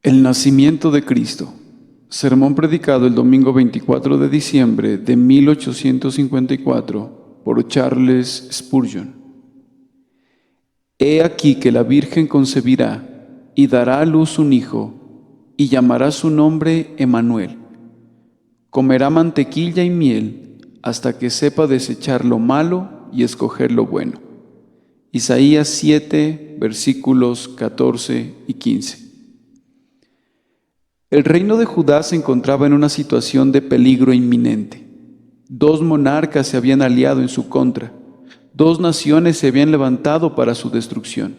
El nacimiento de Cristo. Sermón predicado el domingo 24 de diciembre de 1854 por Charles Spurgeon. He aquí que la Virgen concebirá y dará a luz un hijo, y llamará su nombre Emmanuel. Comerá mantequilla y miel hasta que sepa desechar lo malo y escoger lo bueno. Isaías 7, versículos 14 y 15. El reino de Judá se encontraba en una situación de peligro inminente. Dos monarcas se habían aliado en su contra. Dos naciones se habían levantado para su destrucción.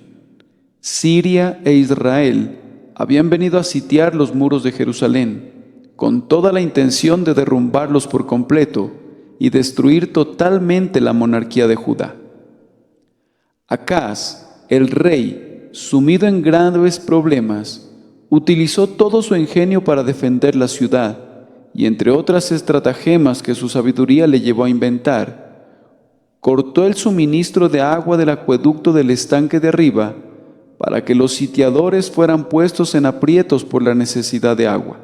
Siria e Israel habían venido a sitiar los muros de Jerusalén, con toda la intención de derrumbarlos por completo y destruir totalmente la monarquía de Judá. Acaz, el rey, sumido en graves problemas, utilizó todo su ingenio para defender la ciudad, y entre otras estratagemas que su sabiduría le llevó a inventar, cortó el suministro de agua del acueducto del estanque de arriba para que los sitiadores fueran puestos en aprietos por la necesidad de agua.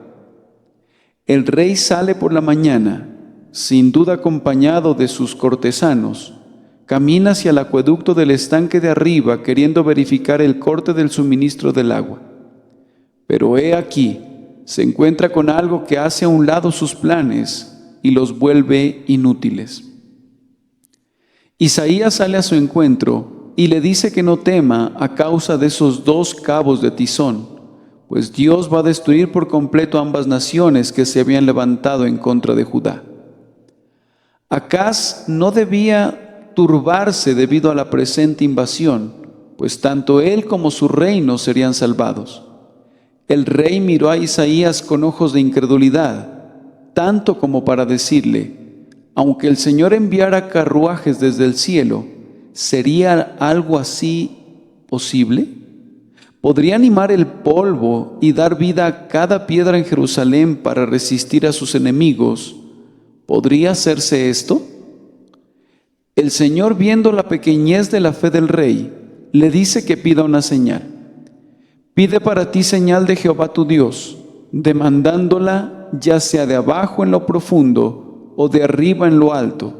El rey sale por la mañana, sin duda acompañado de sus cortesanos, camina hacia el acueducto del estanque de arriba queriendo verificar el corte del suministro del agua. Pero he aquí, se encuentra con algo que hace a un lado sus planes y los vuelve inútiles. Isaías sale a su encuentro y le dice que no tema a causa de esos dos cabos de tizón, pues Dios va a destruir por completo ambas naciones que se habían levantado en contra de Judá. Acaz no debía turbarse debido a la presente invasión, pues tanto él como su reino serían salvados. El rey miró a Isaías con ojos de incredulidad, tanto como para decirle: aunque el Señor enviara carruajes desde el cielo, ¿sería algo así posible? ¿Podría animar el polvo y dar vida a cada piedra en Jerusalén para resistir a sus enemigos? ¿Podría hacerse esto? El Señor, viendo la pequeñez de la fe del rey, le dice que pida una señal. Pide para ti señal de Jehová tu Dios, demandándola ya sea de abajo en lo profundo o de arriba en lo alto.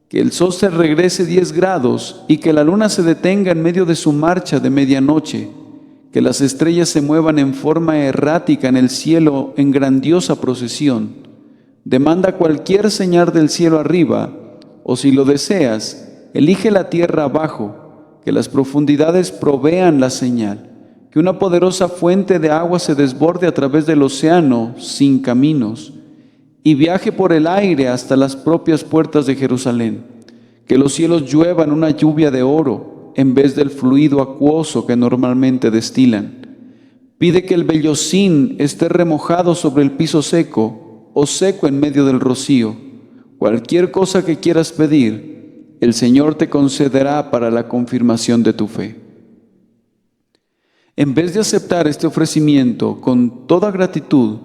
Que el sol se regrese 10 grados y que la luna se detenga en medio de su marcha de medianoche, que las estrellas se muevan en forma errática en el cielo en grandiosa procesión. Demanda cualquier señal del cielo arriba, o si lo deseas, elige la tierra abajo, que las profundidades provean la señal. Que una poderosa fuente de agua se desborde a través del océano sin caminos y viaje por el aire hasta las propias puertas de Jerusalén. Que los cielos lluevan una lluvia de oro en vez del fluido acuoso que normalmente destilan. Pide que el vellocín esté remojado sobre el piso seco o seco en medio del rocío. Cualquier cosa que quieras pedir, el Señor te concederá para la confirmación de tu fe. En vez de aceptar este ofrecimiento con toda gratitud,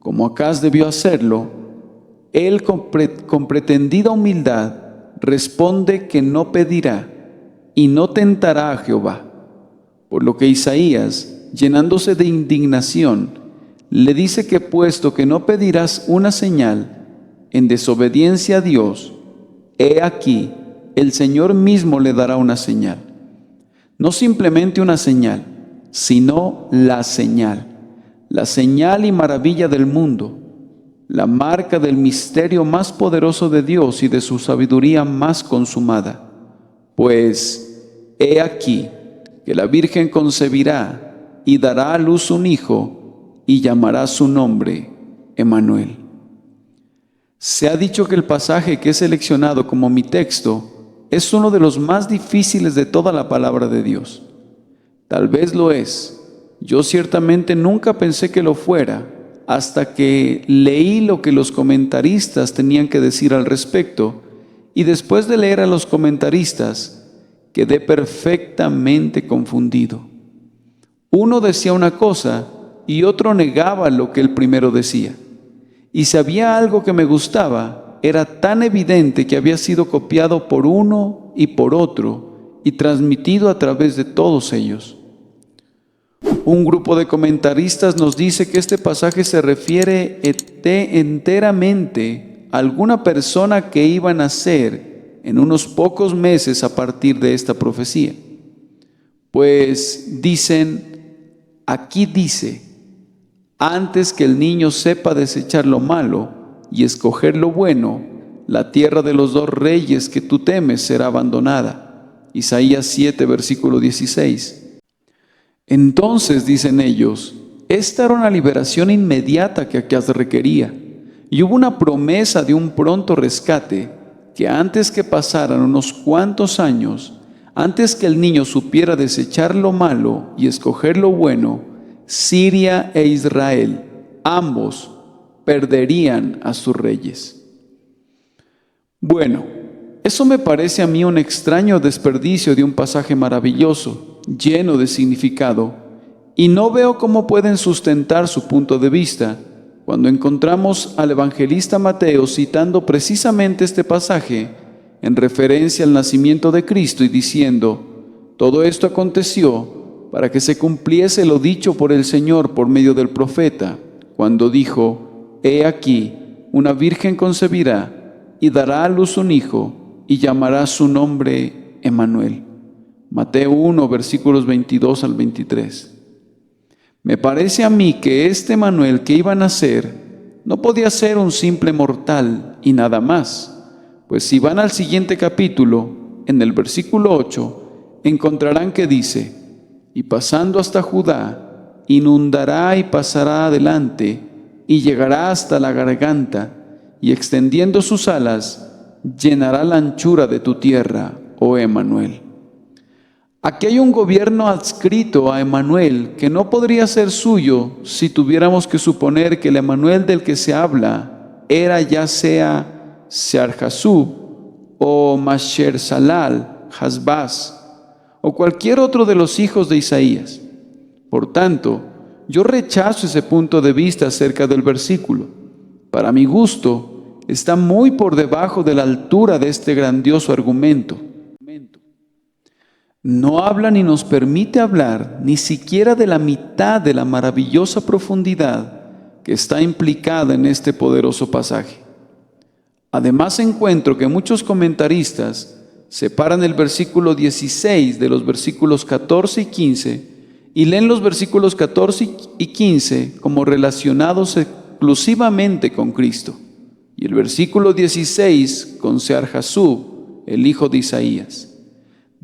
como Acaz debió hacerlo, él con pretendida humildad responde que no pedirá y no tentará a Jehová. Por lo que Isaías, llenándose de indignación, le dice que puesto que no pedirás una señal en desobediencia a Dios, he aquí, el Señor mismo le dará una señal. No simplemente una señal, sino la señal y maravilla del mundo, la marca del misterio más poderoso de Dios y de su sabiduría más consumada. Pues, he aquí, que la Virgen concebirá y dará a luz un hijo, y llamará su nombre Emmanuel. Se ha dicho que el pasaje que he seleccionado como mi texto es uno de los más difíciles de toda la palabra de Dios. Tal vez lo es. Yo ciertamente nunca pensé que lo fuera hasta que leí lo que los comentaristas tenían que decir al respecto, y después de leer a los comentaristas quedé perfectamente confundido. Uno decía una cosa y otro negaba lo que el primero decía. Y si había algo que me gustaba, era tan evidente que había sido copiado por uno y por otro y transmitido a través de todos ellos. un grupo de comentaristas nos dice que este pasaje se refiere enteramente a alguna persona que iba a nacer en unos pocos meses a partir de esta profecía. Pues aquí dice, antes que el niño sepa desechar lo malo y escoger lo bueno, la tierra de los dos reyes que tú temes será abandonada. Isaías 7, versículo 16. Entonces, dicen ellos, esta era una liberación inmediata que Acaz requería, y hubo una promesa de un pronto rescate, que antes que pasaran unos cuantos años, antes que el niño supiera desechar lo malo y escoger lo bueno, Siria e Israel, ambos, perderían a sus reyes. Bueno, eso me parece a mí un extraño desperdicio de un pasaje maravilloso, lleno de significado, y no veo cómo pueden sustentar su punto de vista cuando encontramos al evangelista Mateo citando precisamente este pasaje en referencia al nacimiento de Cristo y diciendo, todo esto aconteció para que se cumpliese lo dicho por el Señor por medio del profeta, cuando dijo, he aquí, una virgen concebirá y dará a luz un hijo y llamará su nombre Emmanuel. Mateo 1, versículos 22 al 23. Me parece a mí que este Emmanuel que iba a nacer no podía ser un simple mortal y nada más, pues si van al siguiente capítulo, en el versículo 8, encontrarán que dice, y pasando hasta Judá, inundará y pasará adelante, y llegará hasta la garganta, y extendiendo sus alas, llenará la anchura de tu tierra, oh Emmanuel. Aquí hay un gobierno adscrito a Emmanuel que no podría ser suyo si tuviéramos que suponer que el Emmanuel del que se habla era ya sea Sear-Jasub o Masher-Salal, Hasbaz o cualquier otro de los hijos de Isaías. Por tanto, yo rechazo ese punto de vista acerca del versículo. Para mi gusto, está muy por debajo de la altura de este grandioso argumento. No habla ni nos permite hablar ni siquiera de la mitad de la maravillosa profundidad que está implicada en este poderoso pasaje. Además encuentro que muchos comentaristas separan el versículo 16 de los versículos 14 y 15 y leen los versículos 14 y 15 como relacionados exclusivamente con Cristo y el versículo 16 con Sear-Jasub, el hijo de Isaías.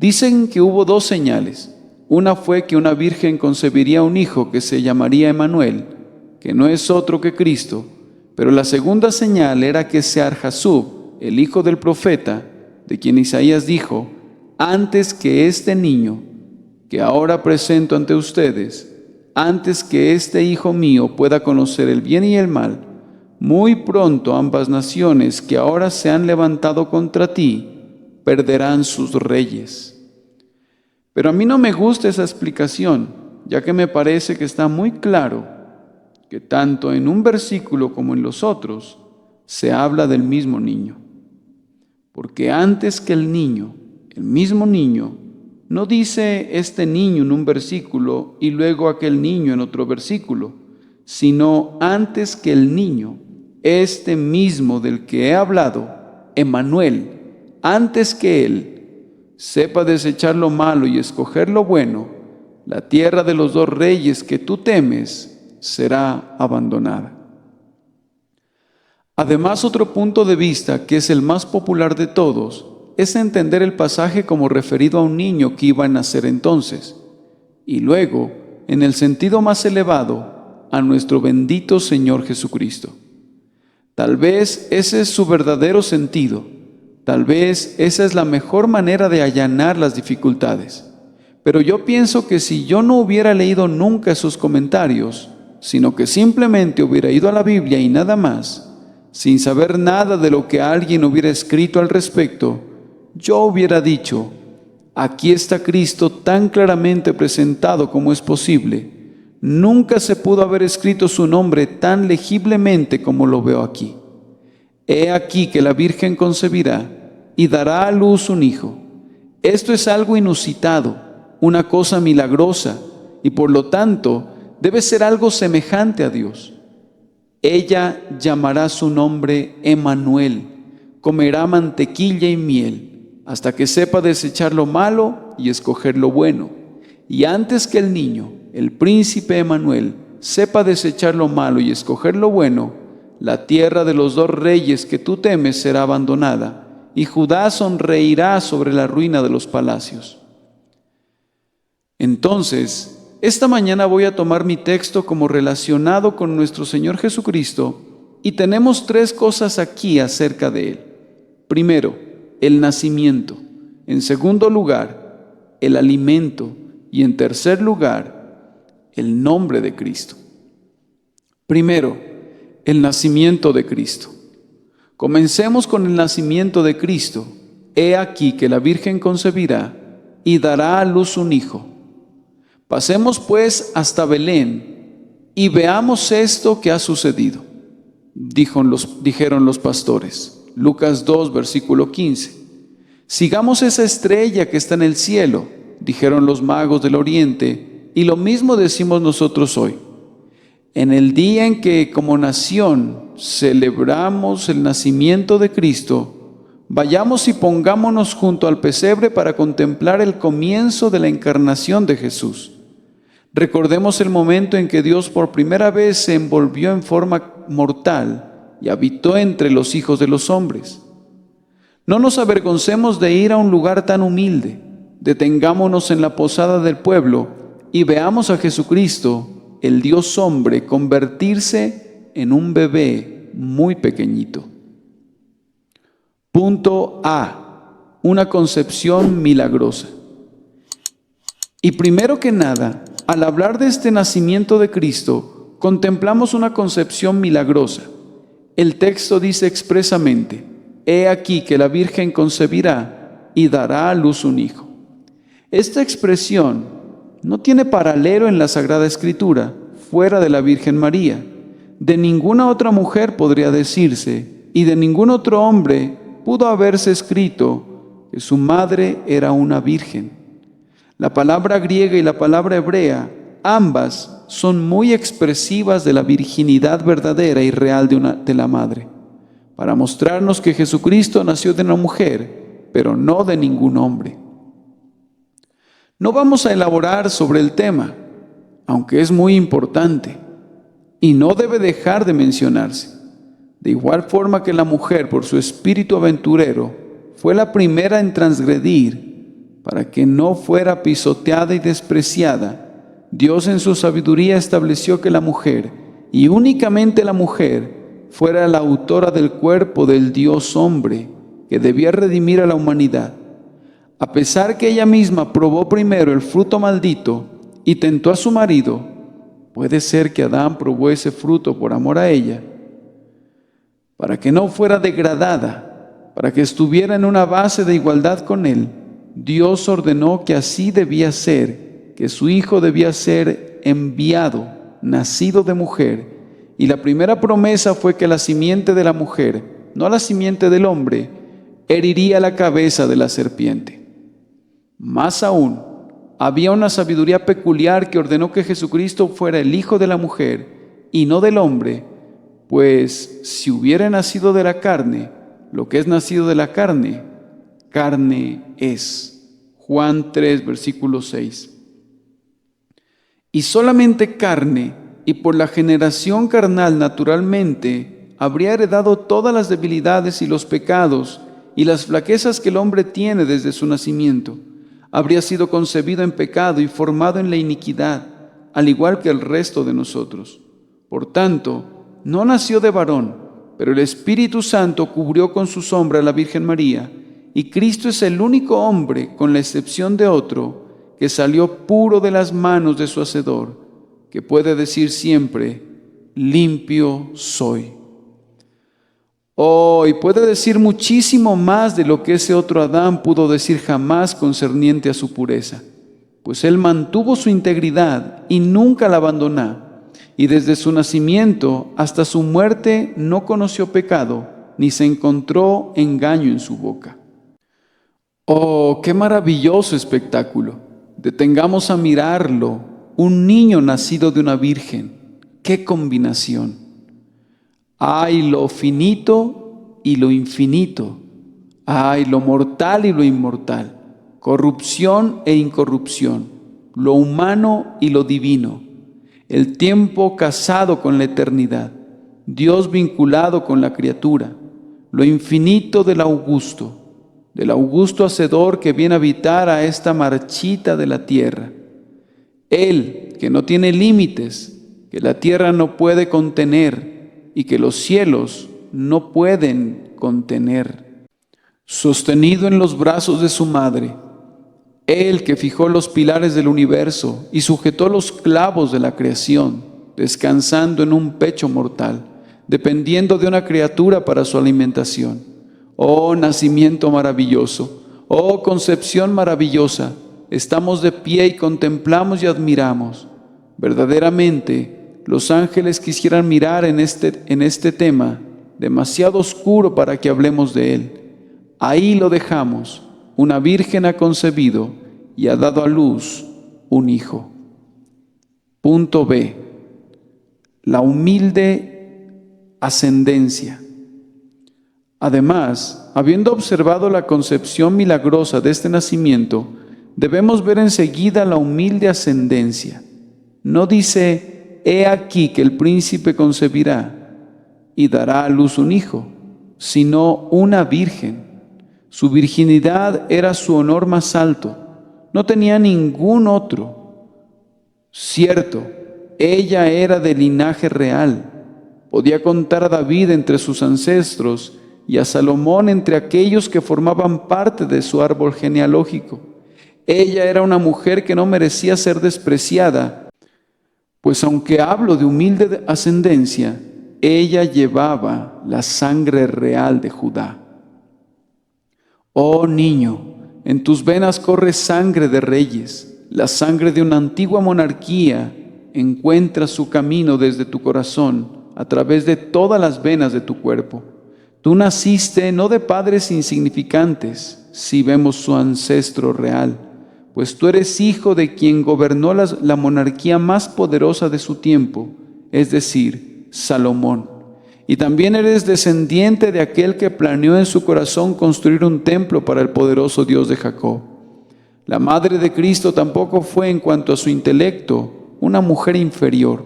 Dicen que hubo dos señales. Una fue que una virgen concebiría un hijo que se llamaría Emmanuel, que no es otro que Cristo, pero la segunda señal era que Sear-Jasub, el hijo del profeta, de quien Isaías dijo, antes que este niño, que ahora presento ante ustedes, antes que este hijo mío pueda conocer el bien y el mal, muy pronto ambas naciones que ahora se han levantado contra ti, perderán sus reyes. Pero a mí no me gusta esa explicación, ya que me parece que está muy claro que tanto en un versículo como en los otros se habla del mismo niño. Porque antes que el niño, el mismo niño, no dice este niño en un versículo y luego aquel niño en otro versículo, sino antes que el niño, este mismo del que he hablado, Emmanuel, antes que él sepa desechar lo malo y escoger lo bueno, la tierra de los dos reyes que tú temes será abandonada. Además, otro punto de vista, que es el más popular de todos, es entender el pasaje como referido a un niño que iba a nacer entonces, y luego, en el sentido más elevado, a nuestro bendito Señor Jesucristo. Tal vez ese es su verdadero sentido. Tal vez esa es la mejor manera de allanar las dificultades. Pero yo pienso que si yo no hubiera leído nunca esos comentarios, sino que simplemente hubiera ido a la Biblia y nada más, sin saber nada de lo que alguien hubiera escrito al respecto, yo hubiera dicho, aquí está Cristo tan claramente presentado como es posible. Nunca se pudo haber escrito su nombre tan legiblemente como lo veo aquí. He aquí que la Virgen concebirá y dará a luz un hijo. Esto es algo inusitado, una cosa milagrosa, y por lo tanto debe ser algo semejante a Dios. Ella llamará su nombre Emmanuel, comerá mantequilla y miel, hasta que sepa desechar lo malo y escoger lo bueno. Y antes que el niño, el príncipe Emmanuel, sepa desechar lo malo y escoger lo bueno, la tierra de los dos reyes que tú temes será abandonada, y Judá sonreirá sobre la ruina de los palacios. Entonces, esta mañana voy a tomar mi texto como relacionado con nuestro Señor Jesucristo, y tenemos 3 cosas aquí acerca de Él. Primero, el nacimiento. En segundo lugar, el alimento. Y en tercer lugar, el nombre de Cristo. Primero, el nacimiento de Cristo. Comencemos con el nacimiento de Cristo. He aquí que la Virgen concebirá y dará a luz un hijo. Pasemos pues hasta Belén y veamos esto que ha sucedido. Dijeron los pastores. Lucas 2, versículo 15. Sigamos esa estrella que está en el cielo, dijeron los magos del oriente, y lo mismo decimos nosotros hoy. En el día en que como nación celebramos el nacimiento de Cristo, vayamos y pongámonos junto al pesebre para contemplar el comienzo de la encarnación de Jesús. Recordemos el momento en que Dios por primera vez se envolvió en forma mortal y habitó entre los hijos de los hombres. No nos avergoncemos de ir a un lugar tan humilde. Detengámonos en la posada del pueblo y veamos a Jesucristo, el Dios hombre, convertirse en un bebé muy pequeñito. Punto A. Una concepción milagrosa. Y primero que nada, al hablar de este nacimiento de Cristo, contemplamos una concepción milagrosa. El texto dice expresamente: he aquí que la Virgen concebirá y dará a luz un hijo. Esta expresión no tiene paralelo en la Sagrada Escritura, fuera de la Virgen María. De ninguna otra mujer podría decirse, y de ningún otro hombre pudo haberse escrito que su madre era una virgen. La palabra griega y la palabra hebrea, ambas son muy expresivas de la virginidad verdadera y real de la madre, para mostrarnos que Jesucristo nació de una mujer, pero no de ningún hombre. No vamos a elaborar sobre el tema, aunque es muy importante, y no debe dejar de mencionarse. De igual forma que la mujer, por su espíritu aventurero, fue la primera en transgredir, para que no fuera pisoteada y despreciada, Dios en su sabiduría estableció que la mujer, y únicamente la mujer, fuera la autora del cuerpo del Dios hombre, que debía redimir a la humanidad. A pesar que ella misma probó primero el fruto maldito y tentó a su marido, puede ser que Adán probó ese fruto por amor a ella, para que no fuera degradada, para que estuviera en una base de igualdad con él. Dios ordenó que así debía ser, que su hijo debía ser enviado, nacido de mujer, y la primera promesa fue que la simiente de la mujer, no la simiente del hombre, heriría la cabeza de la serpiente. Más aún, había una sabiduría peculiar que ordenó que Jesucristo fuera el hijo de la mujer y no del hombre, pues si hubiera nacido de la carne, lo que es nacido de la carne, carne es. Juan 3, versículo 6. Y solamente carne, y por la generación carnal naturalmente, habría heredado todas las debilidades y los pecados y las flaquezas que el hombre tiene desde su nacimiento. Habría sido concebido en pecado y formado en la iniquidad, al igual que el resto de nosotros. Por tanto, no nació de varón, pero el Espíritu Santo cubrió con su sombra a la Virgen María, y Cristo es el único hombre, con la excepción de otro, que salió puro de las manos de su Hacedor, que puede decir siempre: limpio soy. Y puede decir muchísimo más de lo que ese otro Adán pudo decir jamás concerniente a su pureza, pues él mantuvo su integridad y nunca la abandonó, y desde su nacimiento hasta su muerte no conoció pecado, ni se encontró engaño en su boca. ¡Oh, qué maravilloso espectáculo! Detengamos a mirarlo un niño nacido de una virgen. ¡Qué combinación! Hay lo finito y lo infinito. Hay lo mortal y lo inmortal. Corrupción e incorrupción. Lo humano y lo divino. El tiempo casado con la eternidad. Dios vinculado con la criatura. Lo infinito del augusto hacedor que viene a habitar a esta marchita de la tierra. Él, que no tiene límites, que la tierra no puede contener y que los cielos no pueden contener. Sostenido en los brazos de su madre, Él que fijó los pilares del universo y sujetó los clavos de la creación, descansando en un pecho mortal, dependiendo de una criatura para su alimentación. Oh nacimiento maravilloso, oh concepción maravillosa, estamos de pie y contemplamos y admiramos. Verdaderamente, los ángeles quisieran mirar en este tema, demasiado oscuro para que hablemos de él. Ahí lo dejamos. Una virgen ha concebido y ha dado a luz un hijo. Punto B. La humilde ascendencia. Además, habiendo observado la concepción milagrosa de este nacimiento, debemos ver enseguida la humilde ascendencia. No dice, he aquí que el príncipe concebirá y dará a luz un hijo, sino una virgen. Su virginidad era su honor más alto, no tenía ningún otro. Cierto, ella era de linaje real, podía contar a David entre sus ancestros y a Salomón entre aquellos que formaban parte de su árbol genealógico. Ella era una mujer que no merecía ser despreciada, pues aunque hablo de humilde ascendencia, ella llevaba la sangre real de Judá. Oh niño, en tus venas corre sangre de reyes, la sangre de una antigua monarquía encuentra su camino desde tu corazón a través de todas las venas de tu cuerpo. Tú naciste no de padres insignificantes, si vemos su ancestro real, pues tú eres hijo de quien gobernó la monarquía más poderosa de su tiempo, es decir, Salomón. Y también eres descendiente de aquel que planeó en su corazón construir un templo para el poderoso Dios de Jacob. La madre de Cristo tampoco fue, en cuanto a su intelecto, una mujer inferior.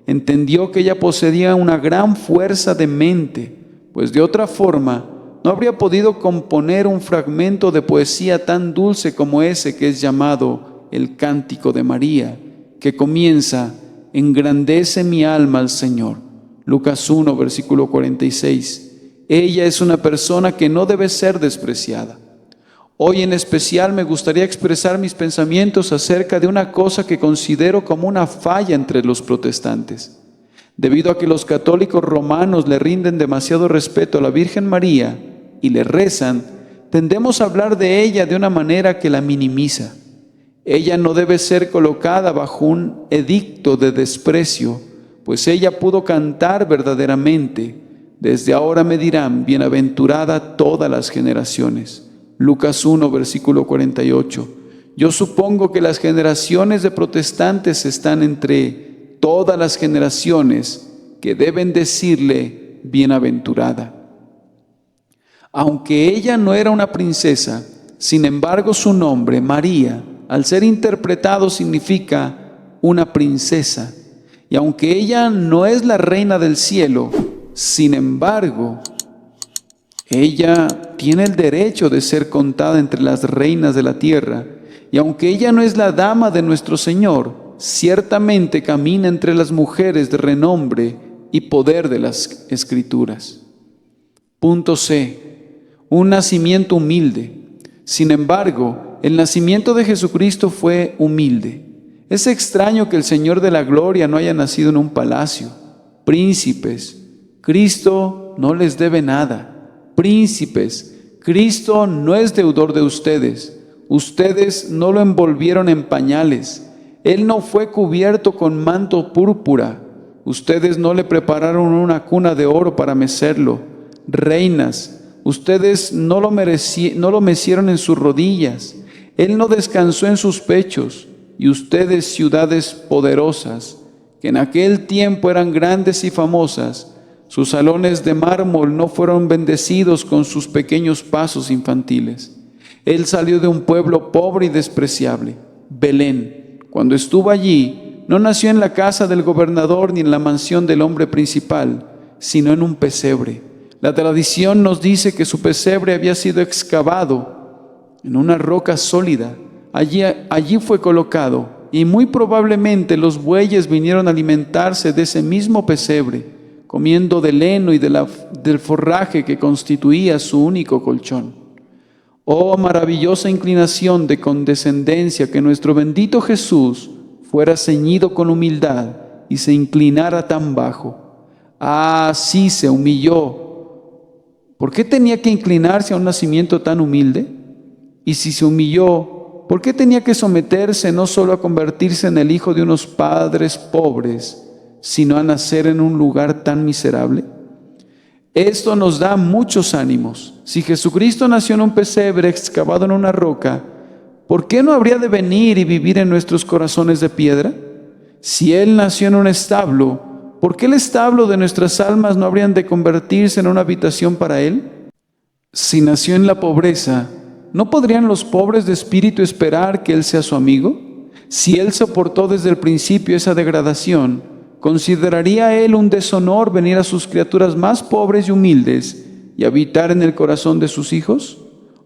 Entendió que ella poseía una gran fuerza de mente, pues de otra forma no habría podido componer un fragmento de poesía tan dulce como ese que es llamado el Cántico de María, que comienza, engrandece mi alma al Señor. Lucas 1, versículo 46. Ella es una persona que no debe ser despreciada. Hoy en especial me gustaría expresar mis pensamientos acerca de una cosa que considero como una falla entre los protestantes. Debido a que los católicos romanos le rinden demasiado respeto a la Virgen María y le rezan, tendemos a hablar de ella de una manera que la minimiza. Ella no debe ser colocada bajo un edicto de desprecio, pues ella pudo cantar verdaderamente. Desde ahora me dirán, bienaventurada todas las generaciones. Lucas 1, versículo 48. Yo supongo que las generaciones de protestantes están entre todas las generaciones que deben decirle bienaventurada. Aunque ella no era una princesa, sin embargo su nombre, María, al ser interpretado significa una princesa. Y aunque ella no es la reina del cielo, sin embargo, ella tiene el derecho de ser contada entre las reinas de la tierra. Y aunque ella no es la dama de nuestro Señor, ciertamente camina entre las mujeres de renombre y poder de las Escrituras. Punto C. Un nacimiento humilde. Sin embargo, el nacimiento de Jesucristo fue humilde. Es extraño que el Señor de la Gloria no haya nacido en un palacio. Príncipes, Cristo no les debe nada. Príncipes, Cristo no es deudor de ustedes. Ustedes no lo envolvieron en pañales. Él no fue cubierto con manto púrpura. Ustedes no le prepararon una cuna de oro para mecerlo. Reinas, ustedes no lo mecieron en sus rodillas. Él no descansó en sus pechos. y ustedes ciudades poderosas, que en aquel tiempo eran grandes y famosas, sus salones de mármol no fueron bendecidos con sus pequeños pasos infantiles. Él salió de un pueblo pobre y despreciable, Belén. Cuando estuvo allí, no nació en la casa del gobernador ni en la mansión del hombre principal, sino en un pesebre. La tradición nos dice que su pesebre había sido excavado en una roca sólida. Allí fue colocado, y muy probablemente los bueyes vinieron a alimentarse de ese mismo pesebre, comiendo del heno y del forraje que constituía su único colchón. Oh, maravillosa inclinación de condescendencia, que nuestro bendito Jesús fuera ceñido con humildad y se inclinara tan bajo. Ah, sí, se humilló. ¿Por qué tenía que inclinarse a un nacimiento tan humilde? Y si se humilló, ¿por qué tenía que someterse no solo a convertirse en el hijo de unos padres pobres, sino a nacer en un lugar tan miserable? Esto nos da muchos ánimos. Si Jesucristo nació en un pesebre excavado en una roca, ¿por qué no habría de venir y vivir en nuestros corazones de piedra? Si Él nació en un establo, ¿por qué el establo de nuestras almas no habrían de convertirse en una habitación para Él? Si nació en la pobreza, ¿no podrían los pobres de espíritu esperar que Él sea su amigo? Si Él soportó desde el principio esa degradación, ¿consideraría Él un deshonor venir a sus criaturas más pobres y humildes y habitar en el corazón de sus hijos?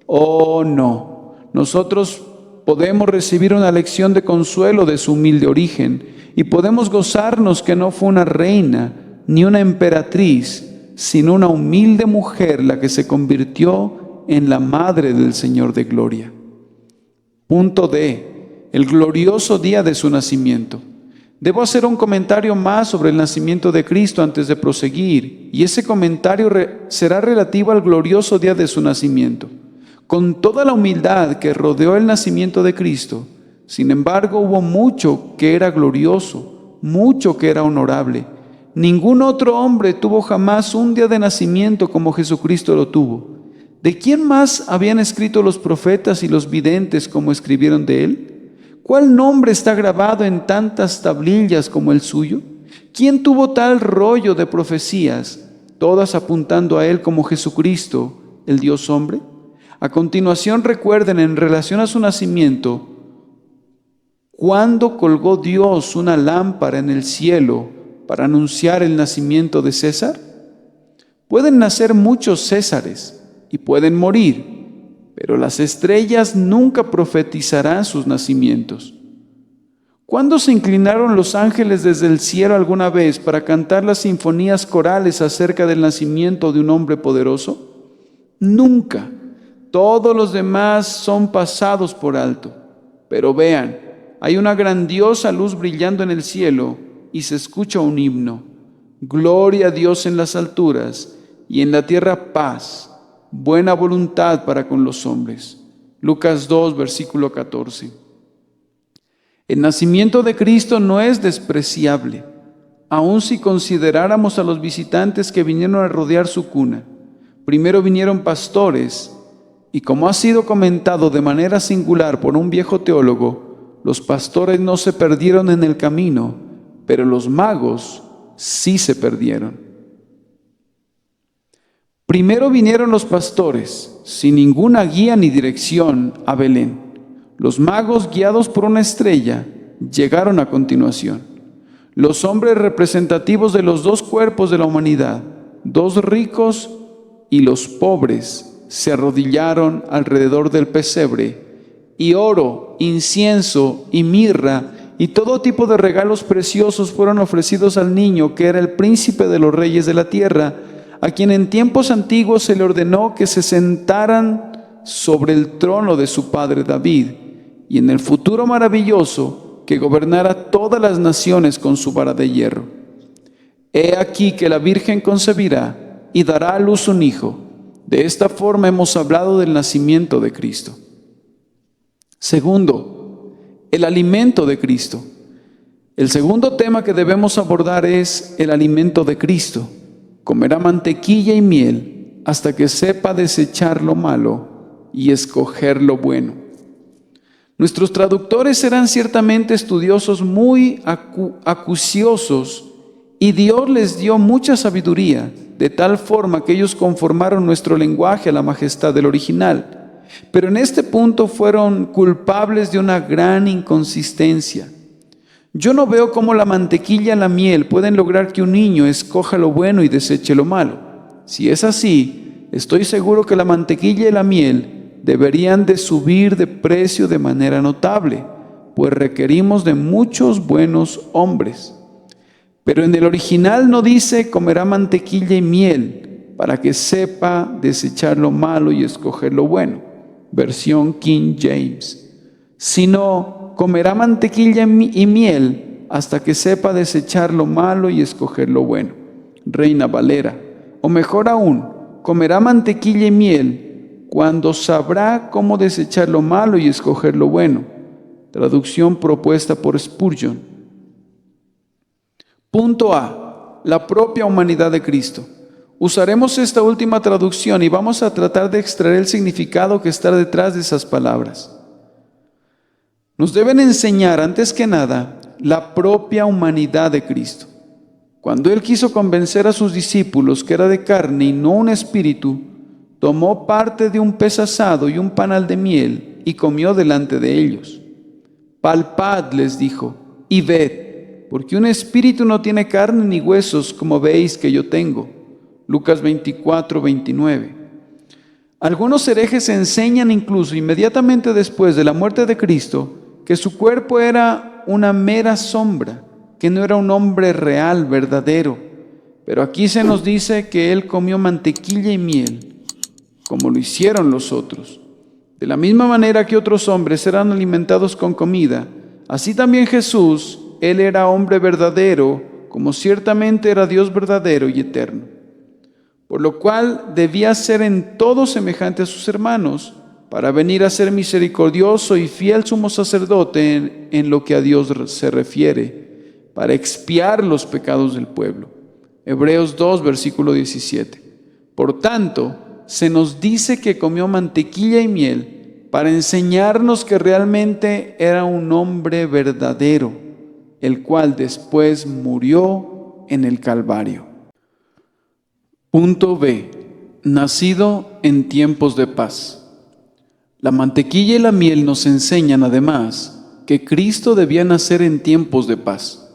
Oh, no. Nosotros podemos recibir una lección de consuelo de su humilde origen y podemos gozarnos que no fue una reina ni una emperatriz, sino una humilde mujer la que se convirtió en la madre del Señor de gloria. Punto D. El glorioso día de su nacimiento. Debo hacer un comentario más sobre el nacimiento de Cristo antes de proseguir, y ese comentario será relativo al glorioso día de su nacimiento. Con toda la humildad que rodeó el nacimiento de Cristo, sin embargo, hubo mucho que era glorioso, mucho que era honorable. Ningún otro hombre tuvo jamás un día de nacimiento como Jesucristo lo tuvo. ¿De quién más habían escrito los profetas y los videntes como escribieron de él? ¿Cuál nombre está grabado en tantas tablillas como el suyo? ¿Quién tuvo tal rollo de profecías, todas apuntando a él como Jesucristo, el Dios hombre? A continuación recuerden en relación a su nacimiento, ¿cuándo colgó Dios una lámpara en el cielo para anunciar el nacimiento de César? Pueden nacer muchos Césares y pueden morir, pero las estrellas nunca profetizarán sus nacimientos. ¿Cuándo se inclinaron los ángeles desde el cielo alguna vez para cantar las sinfonías corales acerca del nacimiento de un hombre poderoso? Nunca. Todos los demás son pasados por alto. Pero vean, hay una grandiosa luz brillando en el cielo y se escucha un himno. Gloria a Dios en las alturas y en la tierra paz, buena voluntad para con los hombres. Lucas 2, versículo 14. El nacimiento de Cristo no es despreciable, aun si consideráramos a los visitantes que vinieron a rodear su cuna. Primero vinieron pastores, y como ha sido comentado de manera singular por un viejo teólogo, los pastores no se perdieron en el camino, pero los magos sí se perdieron. Primero vinieron los pastores, sin ninguna guía ni dirección, a Belén. Los magos, guiados por una estrella, llegaron a continuación. Los hombres representativos de los dos cuerpos de la humanidad, los ricos y los pobres, se arrodillaron alrededor del pesebre, y oro, incienso y mirra y todo tipo de regalos preciosos fueron ofrecidos al niño, que era el príncipe de los reyes de la tierra, a quien en tiempos antiguos se le ordenó que se sentaran sobre el trono de su padre David, y en el futuro maravilloso que gobernara todas las naciones con su vara de hierro. He aquí que la Virgen concebirá y dará a luz un hijo. De esta forma hemos hablado del nacimiento de Cristo. Segundo, el alimento de Cristo. El segundo tema que debemos abordar es el alimento de Cristo. Comerá mantequilla y miel hasta que sepa desechar lo malo y escoger lo bueno. Nuestros traductores eran ciertamente estudiosos muy acuciosos, y Dios les dio mucha sabiduría, de tal forma que ellos conformaron nuestro lenguaje a la majestad del original. Pero en este punto fueron culpables de una gran inconsistencia. Yo no veo cómo la mantequilla y la miel pueden lograr que un niño escoja lo bueno y deseche lo malo. Si es así, estoy seguro que la mantequilla y la miel deberían de subir de precio de manera notable, pues requerimos de muchos buenos hombres. Pero en el original no dice comerá mantequilla y miel para que sepa desechar lo malo y escoger lo bueno, versión King James, sino comerá mantequilla y miel hasta que sepa desechar lo malo y escoger lo bueno, Reina Valera, o mejor aún, comerá mantequilla y miel cuando sabrá cómo desechar lo malo y escoger lo bueno, traducción propuesta por Spurgeon. Punto A. La propia humanidad de Cristo. Usaremos esta última traducción y vamos a tratar de extraer el significado que está detrás de esas palabras. Nos deben enseñar, antes que nada, la propia humanidad de Cristo. Cuando Él quiso convencer a sus discípulos que era de carne y no un espíritu, tomó parte de un pez asado y un panal de miel y comió delante de ellos. Palpad, les dijo, y ved, porque un espíritu no tiene carne ni huesos, como veis que yo tengo. Lucas 24, 29. Algunos herejes enseñan incluso inmediatamente después de la muerte de Cristo que su cuerpo era una mera sombra, que no era un hombre real, verdadero. Pero aquí se nos dice que Él comió mantequilla y miel, como lo hicieron los otros. De la misma manera que otros hombres eran alimentados con comida, así también Jesús, Él era hombre verdadero, como ciertamente era Dios verdadero y eterno. Por lo cual debía ser en todo semejante a sus hermanos, para venir a ser misericordioso y fiel sumo sacerdote en lo que a Dios se refiere, para expiar los pecados del pueblo. Hebreos 2, versículo 17. Por tanto, se nos dice que comió mantequilla y miel para enseñarnos que realmente era un hombre verdadero, el cual después murió en el Calvario. Punto B. Nacido en tiempos de paz. La mantequilla y la miel nos enseñan además que Cristo debía nacer en tiempos de paz.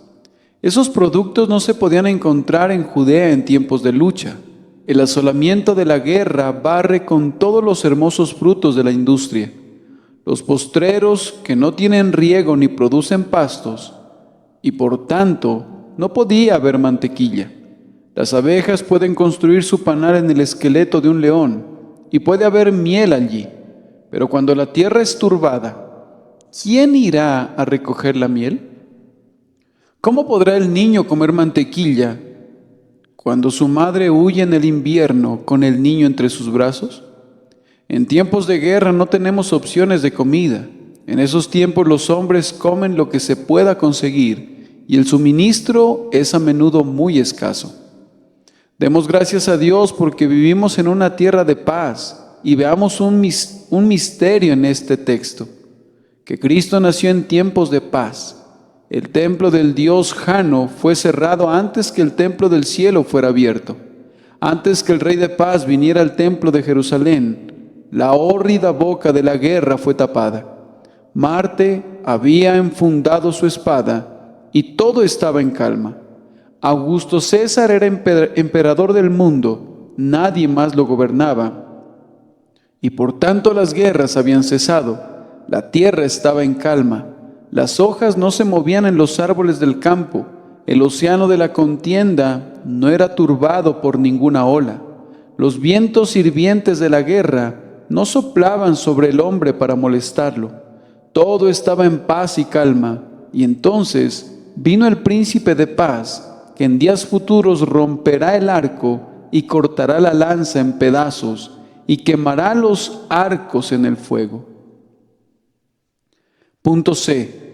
Esos productos no se podían encontrar en Judea en tiempos de lucha. El asolamiento de la guerra barre con todos los hermosos frutos de la industria. Los postreros que no tienen riego ni producen pastos, y por tanto no podía haber mantequilla. Las abejas pueden construir su panal en el esqueleto de un león, y puede haber miel allí. Pero cuando la tierra es turbada, ¿quién irá a recoger la miel? ¿Cómo podrá el niño comer mantequilla cuando su madre huye en el invierno con el niño entre sus brazos? En tiempos de guerra no tenemos opciones de comida. En esos tiempos los hombres comen lo que se pueda conseguir y el suministro es a menudo muy escaso. Demos gracias a Dios porque vivimos en una tierra de paz y veamos un misterio en este texto, que Cristo nació en tiempos de paz. El templo del dios Jano fue cerrado antes que el templo del cielo fuera abierto. Antes que el Rey de Paz viniera al templo de Jerusalén, la hórrida boca de la guerra fue tapada. Marte había enfundado su espada y todo estaba en calma. Augusto César era emperador del mundo, nadie más lo gobernaba. Y por tanto las guerras habían cesado, la tierra estaba en calma. Las hojas no se movían en los árboles del campo, el océano de la contienda no era turbado por ninguna ola. Los vientos hirvientes de la guerra no soplaban sobre el hombre para molestarlo. Todo estaba en paz y calma, y entonces vino el príncipe de paz, que en días futuros romperá el arco y cortará la lanza en pedazos y quemará los arcos en el fuego. Punto C.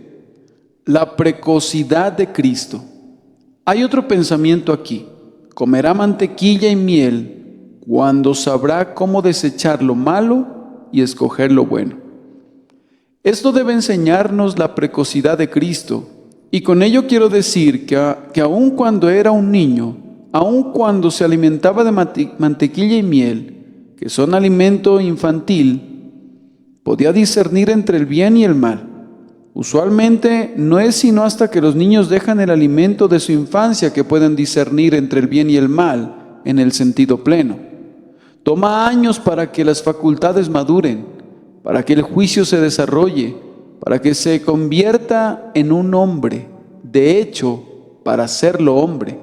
La precocidad de Cristo. Hay otro pensamiento aquí. Comerá mantequilla y miel cuando sabrá cómo desechar lo malo y escoger lo bueno. Esto debe enseñarnos la precocidad de Cristo, y con ello quiero decir que aun cuando era un niño, aun cuando se alimentaba de mantequilla y miel, que son alimento infantil, podía discernir entre el bien y el mal. Usualmente no es sino hasta que los niños dejan el alimento de su infancia que pueden discernir entre el bien y el mal en el sentido pleno. Toma años para que las facultades maduren, para que el juicio se desarrolle, para que se convierta en un hombre, de hecho, para serlo hombre.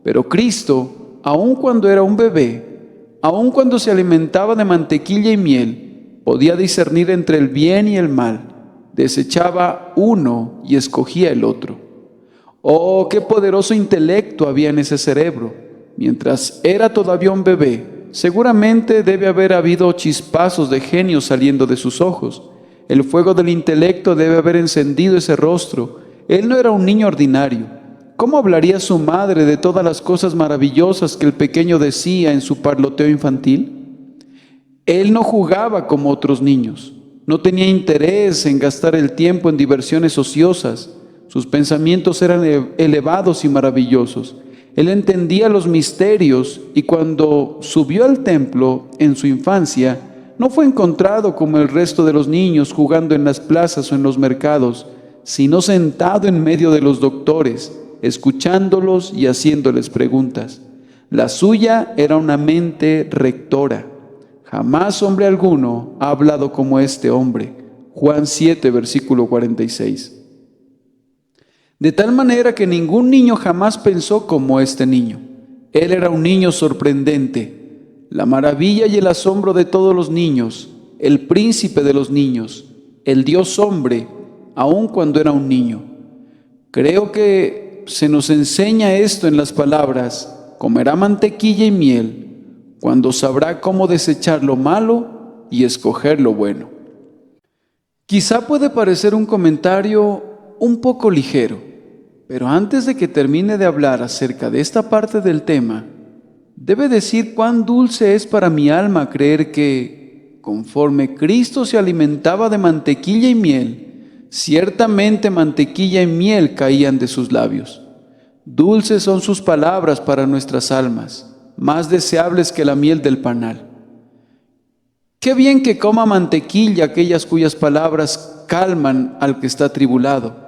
Pero Cristo, aun cuando era un bebé, aun cuando se alimentaba de mantequilla y miel, podía discernir entre el bien y el mal, desechaba uno y escogía el otro. Oh, qué poderoso intelecto había en ese cerebro. Mientras era todavía un bebé, seguramente debe haber habido chispazos de genio saliendo de sus ojos. El fuego del intelecto debe haber encendido ese rostro. Él no era un niño ordinario. ¿Cómo hablaría su madre de todas las cosas maravillosas que el pequeño decía en su parloteo infantil? Él no jugaba como otros niños. No tenía interés en gastar el tiempo en diversiones ociosas. Sus pensamientos eran elevados y maravillosos. Él entendía los misterios y cuando subió al templo en su infancia, no fue encontrado como el resto de los niños jugando en las plazas o en los mercados, sino sentado en medio de los doctores, escuchándolos y haciéndoles preguntas. La suya era una mente rectora. Jamás hombre alguno ha hablado como este hombre. Juan 7, versículo 46. De tal manera que ningún niño jamás pensó como este niño. Él era un niño sorprendente, la maravilla y el asombro de todos los niños, el príncipe de los niños, el Dios hombre, aun cuando era un niño. Creo que se nos enseña esto en las palabras: comerá mantequilla y miel, cuando sabrá cómo desechar lo malo y escoger lo bueno. Quizá puede parecer un comentario un poco ligero, pero antes de que termine de hablar acerca de esta parte del tema, debe decir cuán dulce es para mi alma creer que, conforme Cristo se alimentaba de mantequilla y miel, ciertamente mantequilla y miel caían de sus labios. Dulces son sus palabras para nuestras almas, más deseables que la miel del panal. Qué bien que coma mantequilla aquellas cuyas palabras calman al que está atribulado,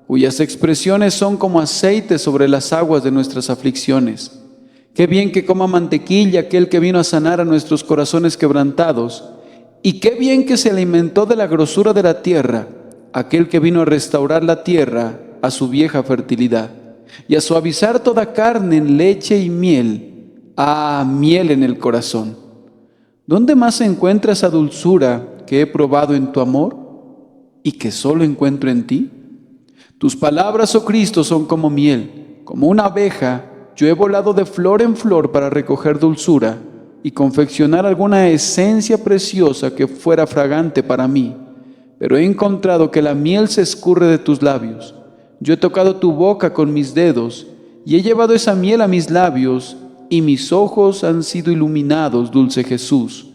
cuyas expresiones son como aceite sobre las aguas de nuestras aflicciones. Qué bien que coma mantequilla aquel que vino a sanar a nuestros corazones quebrantados, y qué bien que se alimentó de la grosura de la tierra, aquel que vino a restaurar la tierra a su vieja fertilidad, y a suavizar toda carne en leche y miel, miel en el corazón. ¿Dónde más se encuentra esa dulzura que he probado en tu amor y que solo encuentro en ti? Tus palabras, oh Cristo, son como miel. Como una abeja, yo he volado de flor en flor para recoger dulzura y confeccionar alguna esencia preciosa que fuera fragante para mí. Pero he encontrado que la miel se escurre de tus labios. Yo he tocado tu boca con mis dedos y he llevado esa miel a mis labios, y mis ojos han sido iluminados, dulce Jesús.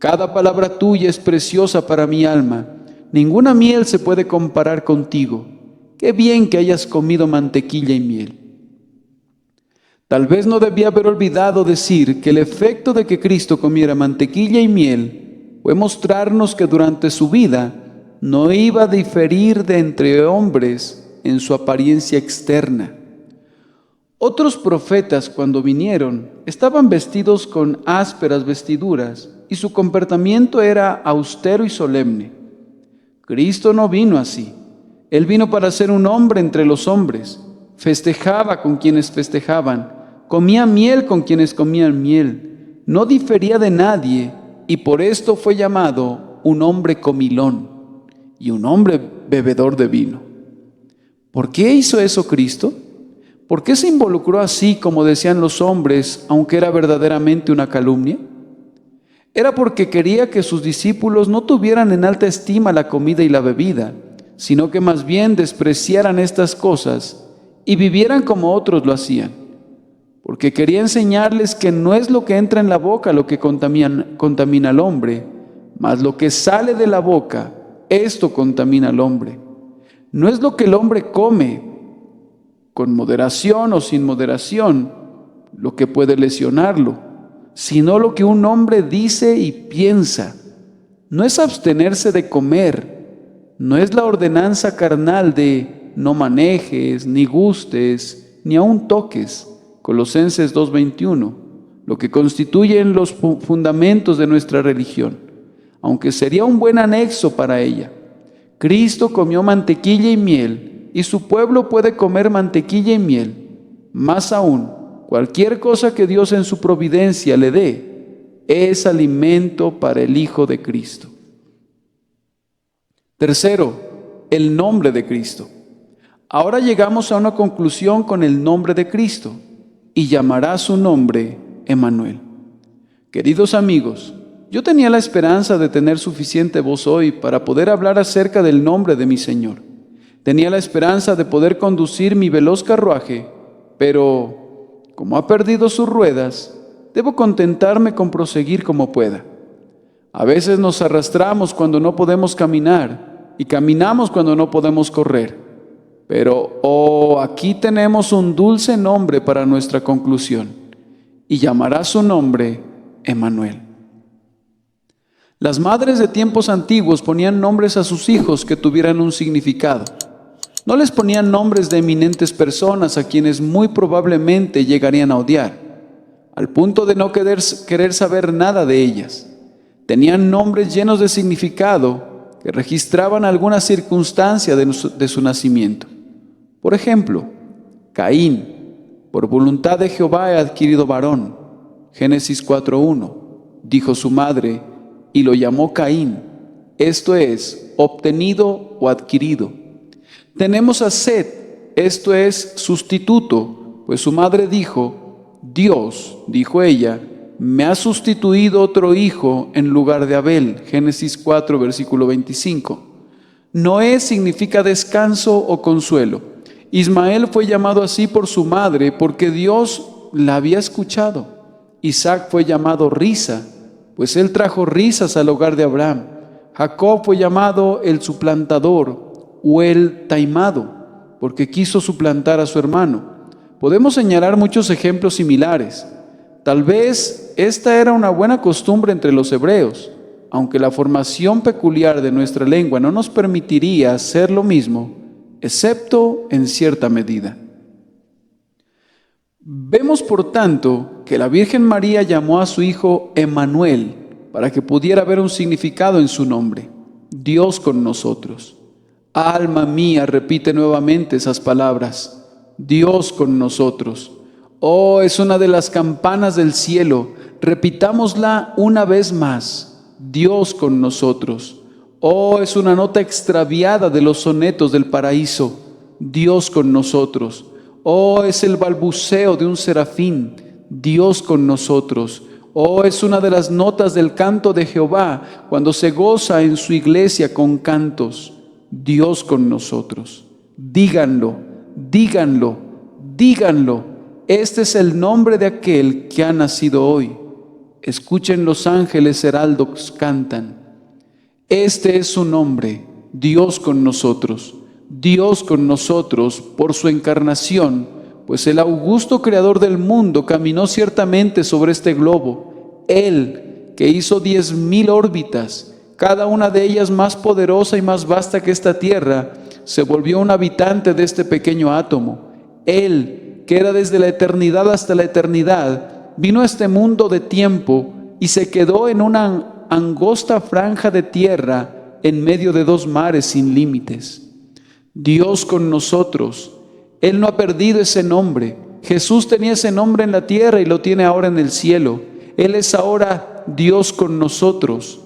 Cada palabra tuya es preciosa para mi alma. Ninguna miel se puede comparar contigo. Qué bien que hayas comido mantequilla y miel. Tal vez no debía haber olvidado decir que el efecto de que Cristo comiera mantequilla y miel fue mostrarnos que durante su vida no iba a diferir de entre hombres en su apariencia externa. Otros profetas, cuando vinieron, estaban vestidos con ásperas vestiduras y su comportamiento era austero y solemne. Cristo no vino así. Él vino para ser un hombre entre los hombres. Festejaba con quienes festejaban, comía miel con quienes comían miel. No difería de nadie y por esto fue llamado un hombre comilón y un hombre bebedor de vino. ¿Por qué hizo eso Cristo? ¿Por qué se involucró así como decían los hombres, aunque era verdaderamente una calumnia? Era porque quería que sus discípulos no tuvieran en alta estima la comida y la bebida, sino que más bien despreciaran estas cosas y vivieran como otros lo hacían. Porque quería enseñarles que no es lo que entra en la boca lo que contamina al hombre, mas lo que sale de la boca, Esto contamina al hombre. No es lo que el hombre come, con moderación o sin moderación, lo que puede lesionarlo, sino lo que un hombre dice y piensa. No es abstenerse de comer, no es la ordenanza carnal de no manejes, ni gustes, ni aun toques, Colosenses 2:21, lo que constituyen los fundamentos de nuestra religión, aunque sería un buen anexo para ella. Cristo comió mantequilla y miel, y su pueblo puede comer mantequilla y miel. Más aún, cualquier cosa que Dios en su providencia le dé, es alimento para el Hijo de Cristo. Tercero, el nombre de Cristo. Ahora llegamos a una conclusión con el nombre de Cristo, y llamará su nombre Emmanuel. Queridos amigos, yo tenía la esperanza de tener suficiente voz hoy para poder hablar acerca del nombre de mi Señor. Tenía la esperanza de poder conducir mi veloz carruaje, pero como ha perdido sus ruedas, debo contentarme con proseguir como pueda. A veces nos arrastramos cuando no podemos caminar y caminamos cuando no podemos correr. Pero, aquí tenemos un dulce nombre para nuestra conclusión, y llamará su nombre Emmanuel. Las madres de tiempos antiguos ponían nombres a sus hijos que tuvieran un significado. No les ponían nombres de eminentes personas a quienes muy probablemente llegarían a odiar, al punto de no querer saber nada de ellas. Tenían nombres llenos de significado que registraban alguna circunstancia de su nacimiento. Por ejemplo, Caín, por voluntad de Jehová he adquirido varón. Génesis 4:1, dijo su madre, y lo llamó Caín, esto es, obtenido o adquirido. Tenemos a Set, esto es, sustituto, pues su madre dijo, Dios, dijo ella, me ha sustituido otro hijo en lugar de Abel. Génesis 4, versículo 25. Noé significa descanso o consuelo. Ismael fue llamado así por su madre porque Dios la había escuchado. Isaac fue llamado risa, pues él trajo risas al hogar de Abraham. Jacob fue llamado el suplantador o el taimado, porque quiso suplantar a su hermano. Podemos señalar muchos ejemplos similares. Tal vez esta era una buena costumbre entre los hebreos, aunque la formación peculiar de nuestra lengua no nos permitiría hacer lo mismo, excepto en cierta medida. Vemos, por tanto, que la Virgen María llamó a su hijo Emmanuel para que pudiera haber un significado en su nombre, Dios con nosotros. Alma mía, repite nuevamente esas palabras, Dios con nosotros. Oh, es una de las campanas del cielo, repitámosla una vez más, Dios con nosotros. Oh, es una nota extraviada de los sonetos del paraíso, Dios con nosotros. Oh, es el balbuceo de un serafín, Dios con nosotros. Oh, es una de las notas del canto de Jehová cuando se goza en su iglesia con cantos, Dios con nosotros. Díganlo, díganlo, díganlo. Este es el nombre de aquel que ha nacido hoy. Escuchen, los ángeles heraldos cantan. Este es su nombre, Dios con nosotros. Dios con nosotros por su encarnación, pues el augusto creador del mundo caminó ciertamente sobre este globo. Él, que hizo 10,000 órbitas, cada una de ellas más poderosa y más vasta que esta tierra, se volvió un habitante de este pequeño átomo. Él, que era desde la eternidad hasta la eternidad, vino a este mundo de tiempo y se quedó en una angosta franja de tierra en medio de 2 mares sin límites. Dios con nosotros. Él no ha perdido ese nombre. Jesús tenía ese nombre en la tierra y lo tiene ahora en el cielo. Él es ahora Dios con nosotros.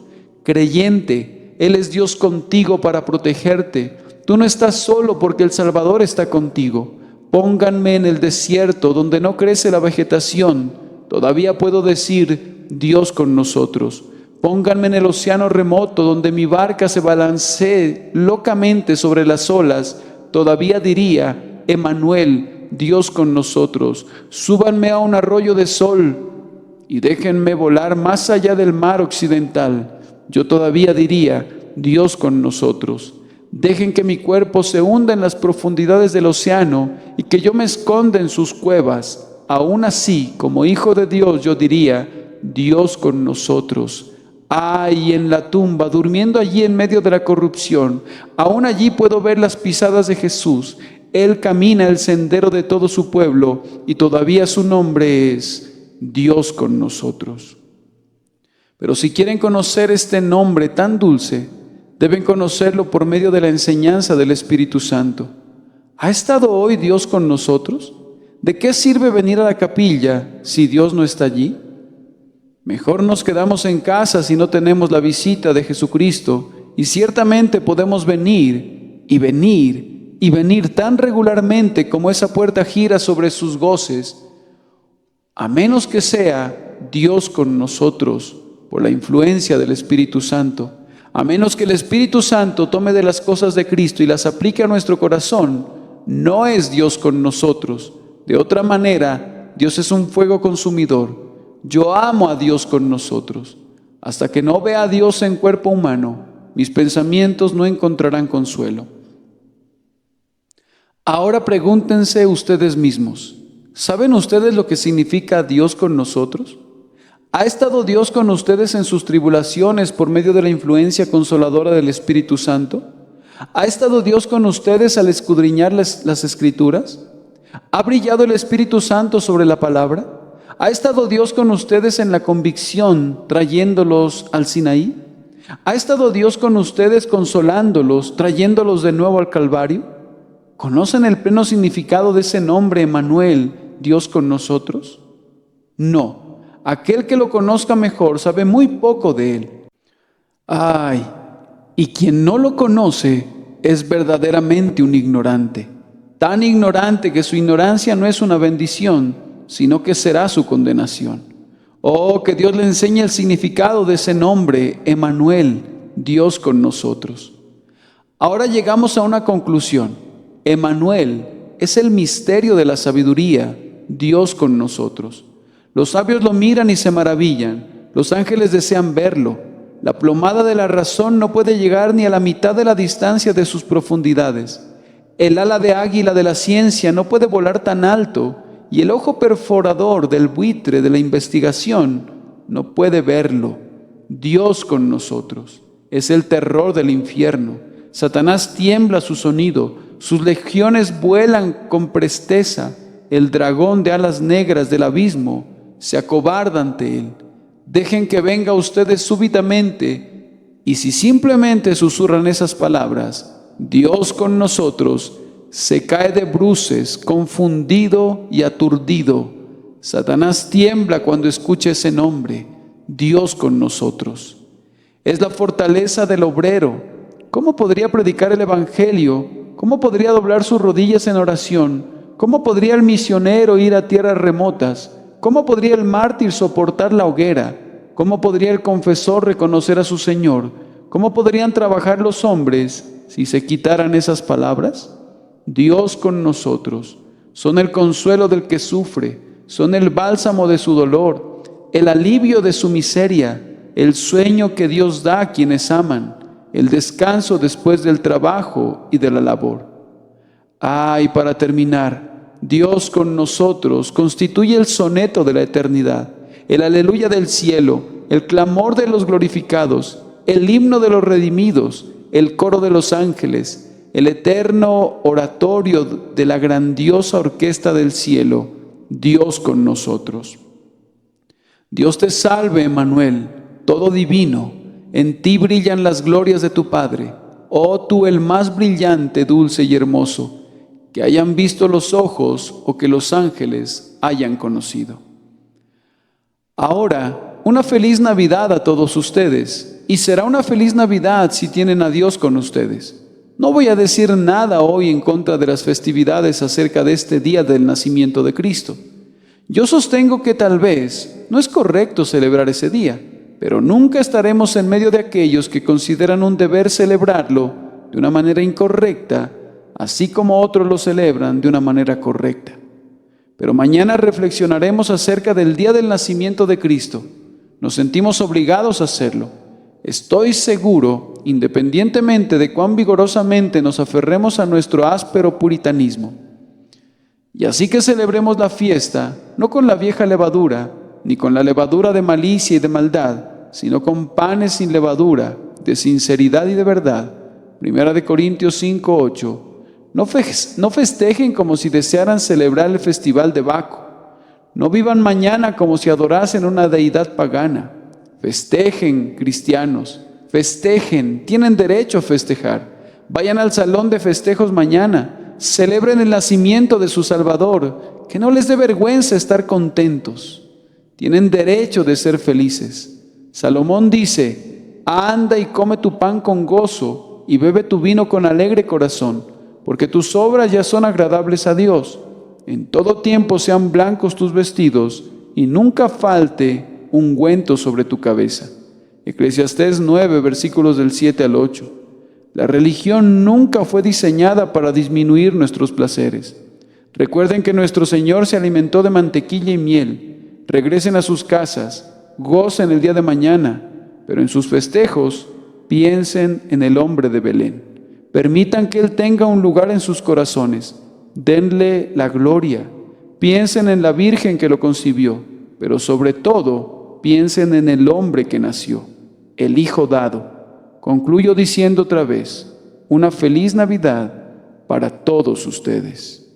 Creyente, Él es Dios contigo para protegerte. Tú no estás solo porque el Salvador está contigo. Pónganme en el desierto donde no crece la vegetación. Todavía puedo decir, Dios con nosotros. Pónganme en el océano remoto donde mi barca se balancee locamente sobre las olas. Todavía diría, Emmanuel, Dios con nosotros. Súbanme a un arroyo de sol y déjenme volar más allá del mar occidental. Yo todavía diría, Dios con nosotros. Dejen que mi cuerpo se hunda en las profundidades del océano y que yo me esconda en sus cuevas. Aún así, como hijo de Dios, yo diría, Dios con nosotros. Ay, en la tumba, durmiendo allí en medio de la corrupción, aún allí puedo ver las pisadas de Jesús. Él camina el sendero de todo su pueblo y todavía su nombre es Dios con nosotros. Pero si quieren conocer este nombre tan dulce, deben conocerlo por medio de la enseñanza del Espíritu Santo. ¿Ha estado hoy Dios con nosotros? ¿De qué sirve venir a la capilla si Dios no está allí? Mejor nos quedamos en casa si no tenemos la visita de Jesucristo, y ciertamente podemos venir y venir y venir tan regularmente como esa puerta gira sobre sus goces, a menos que sea Dios con nosotros por la influencia del Espíritu Santo, a menos que el Espíritu Santo tome de las cosas de Cristo y las aplique a nuestro corazón, no es Dios con nosotros. De otra manera, Dios es un fuego consumidor. Yo amo a Dios con nosotros. Hasta que no vea a Dios en cuerpo humano, mis pensamientos no encontrarán consuelo. Ahora pregúntense ustedes mismos, ¿saben ustedes lo que significa Dios con nosotros? ¿Ha estado Dios con ustedes en sus tribulaciones por medio de la influencia consoladora del Espíritu Santo? ¿Ha estado Dios con ustedes al escudriñar las Escrituras? ¿Ha brillado el Espíritu Santo sobre la palabra? ¿Ha estado Dios con ustedes en la convicción, trayéndolos al Sinaí? ¿Ha estado Dios con ustedes consolándolos, trayéndolos de nuevo al Calvario? ¿Conocen el pleno significado de ese nombre, Emmanuel, Dios con nosotros? No, aquel que lo conozca mejor sabe muy poco de él. Ay, y quien no lo conoce es verdaderamente un ignorante, tan ignorante que su ignorancia no es una bendición, sino que será su condenación. Oh, que Dios le enseñe el significado de ese nombre, Emmanuel, Dios con nosotros. Ahora llegamos a una conclusión. Emmanuel es el misterio de la sabiduría, Dios con nosotros. Los sabios lo miran y se maravillan, los ángeles desean verlo. La plomada de la razón no puede llegar ni a la mitad de la distancia de sus profundidades. El ala de águila de la ciencia no puede volar tan alto, y el ojo perforador del buitre de la investigación no puede verlo. Dios con nosotros es el terror del infierno. Satanás tiembla a su sonido. Sus legiones vuelan con presteza. El dragón de alas negras del abismo se acobarda ante él. Dejen que venga a ustedes súbitamente, y si simplemente susurran esas palabras, Dios con nosotros, se cae de bruces, confundido y aturdido. Satanás tiembla cuando escucha ese nombre, Dios con nosotros. Es la fortaleza del obrero. ¿Cómo podría predicar el Evangelio? ¿Cómo podría doblar sus rodillas en oración? ¿Cómo podría el misionero ir a tierras remotas? ¿Cómo podría el mártir soportar la hoguera? ¿Cómo podría el confesor reconocer a su Señor? ¿Cómo podrían trabajar los hombres si se quitaran esas palabras? Dios con nosotros. Son el consuelo del que sufre, son el bálsamo de su dolor, el alivio de su miseria, el sueño que Dios da a quienes aman, el descanso después del trabajo y de la labor. Y para terminar, Dios con nosotros constituye el soneto de la eternidad, el aleluya del cielo, el clamor de los glorificados, el himno de los redimidos, el coro de los ángeles, el eterno oratorio de la grandiosa orquesta del cielo, Dios con nosotros. Dios te salve, Emmanuel, todo divino. En ti brillan las glorias de tu Padre, oh tú el más brillante, dulce y hermoso, que hayan visto los ojos o que los ángeles hayan conocido. Ahora, una feliz Navidad a todos ustedes, y será una feliz Navidad si tienen a Dios con ustedes. No voy a decir nada hoy en contra de las festividades acerca de este día del nacimiento de Cristo. Yo sostengo que tal vez no es correcto celebrar ese día, pero nunca estaremos en medio de aquellos que consideran un deber celebrarlo de una manera incorrecta, así como otros lo celebran de una manera correcta. Pero mañana reflexionaremos acerca del día del nacimiento de Cristo. Nos sentimos obligados a hacerlo. Estoy seguro independientemente de cuán vigorosamente nos aferremos a nuestro áspero puritanismo. Y así que celebremos la fiesta, no con la vieja levadura, ni con la levadura de malicia y de maldad, sino con panes sin levadura, de sinceridad y de verdad. 1 Corintios 5:8. No festejen como si desearan celebrar el festival de Baco. No vivan mañana como si adorasen una deidad pagana. Festejen, cristianos, festejen, tienen derecho a festejar. Vayan al salón de festejos mañana, celebren el nacimiento de su Salvador, que no les dé vergüenza estar contentos. Tienen derecho de ser felices. Salomón dice: anda y come tu pan con gozo y bebe tu vino con alegre corazón, porque tus obras ya son agradables a Dios. En todo tiempo sean blancos tus vestidos y nunca falte ungüento sobre tu cabeza. Eclesiastés 9, versículos del 7 al 8. La religión nunca fue diseñada para disminuir nuestros placeres. Recuerden que nuestro Señor se alimentó de mantequilla y miel. Regresen a sus casas, gocen el día de mañana, pero en sus festejos piensen en el hombre de Belén. Permitan que Él tenga un lugar en sus corazones. Denle la gloria. Piensen en la Virgen que lo concibió, pero sobre todo piensen en el hombre que nació, el Hijo dado. Concluyo diciendo otra vez: una feliz Navidad para todos ustedes.